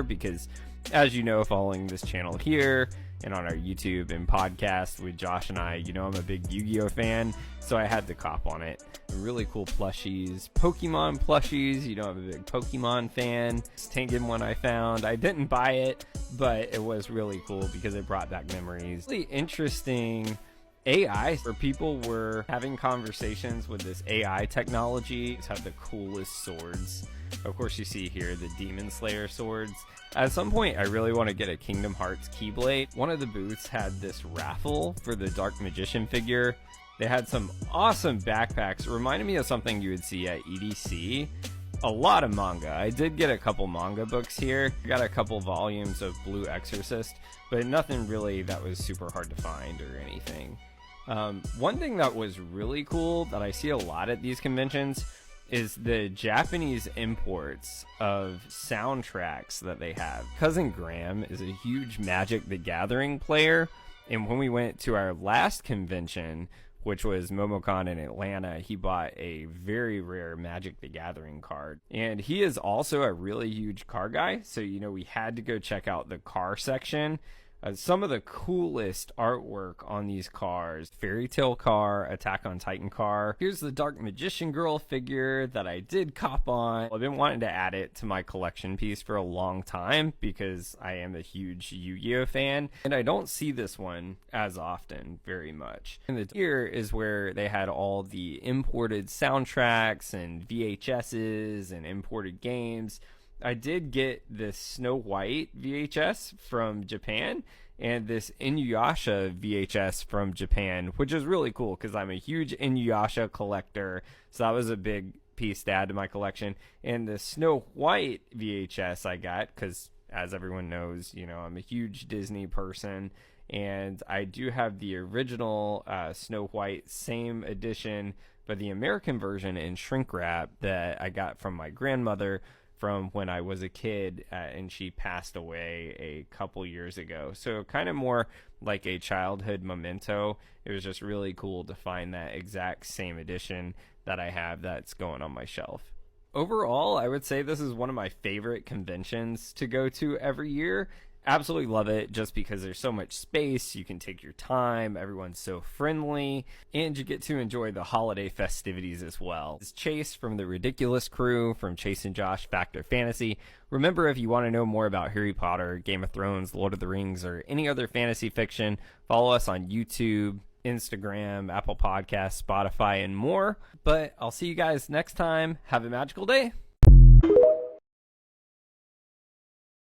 because, as you know, following this channel here and on our YouTube and podcast with Josh and I, you know I'm a big Yu-Gi-Oh fan, so I had to cop on it. Really cool plushies, Pokemon plushies, you know I'm a big Pokemon fan. This Tengen one I found, I didn't buy it, but it was really cool because it brought back memories. Really interesting AI, where people were having conversations with this AI technology. It's have the coolest swords. Of course, you see here the Demon Slayer swords. At some point, I really want to get a Kingdom Hearts Keyblade. One of the booths had this raffle for the Dark Magician figure. They had some awesome backpacks. It reminded me of something you would see at EDC. A lot of manga. I did get a couple manga books here. I got a couple volumes of Blue Exorcist, but nothing really that was super hard to find or anything. One thing that was really cool that I see a lot at these conventions is the Japanese imports of soundtracks that they have. Cousin Graham is a huge Magic the Gathering player, and when we went to our last convention, which was MomoCon in Atlanta, he bought a very rare Magic the Gathering card. And he is also a really huge car guy, so you know we had to go check out the car section. Some of the coolest artwork on these cars: Fairy Tail car, Attack on Titan car. Here's the Dark Magician Girl figure that I did cop on. I've been wanting to add it to my collection piece for a long time because I am a huge Yu-Gi-Oh fan, and I don't see this one as often very much. And here is where they had all the imported soundtracks and VHSs and imported games. I did get this Snow White VHS from Japan and this Inuyasha VHS from Japan, which is really cool because I'm a huge Inuyasha collector, so that was a big piece to add to my collection. And the Snow White VHS I got because, as everyone knows, you know I'm a huge Disney person, and I do have the original Snow White, same edition, but the American version in shrink wrap that I got from my grandmother from when I was a kid, and she passed away a couple years ago. So kind of more like a childhood memento. It was just really cool to find that exact same edition that I have that's going on my shelf. Overall, I would say this is one of my favorite conventions to go to every year. Absolutely love it just because there's so much space, you can take your time, everyone's so friendly, and you get to enjoy the holiday festivities as well. It's Chase from the Ridiculous Crew from Chase and Josh Factor Fantasy. Remember, if you want to know more about Harry Potter, Game of Thrones, Lord of the Rings, or any other fantasy fiction, follow us on YouTube, Instagram, Apple Podcasts, Spotify, and more. But I'll see you guys next time. Have a magical day.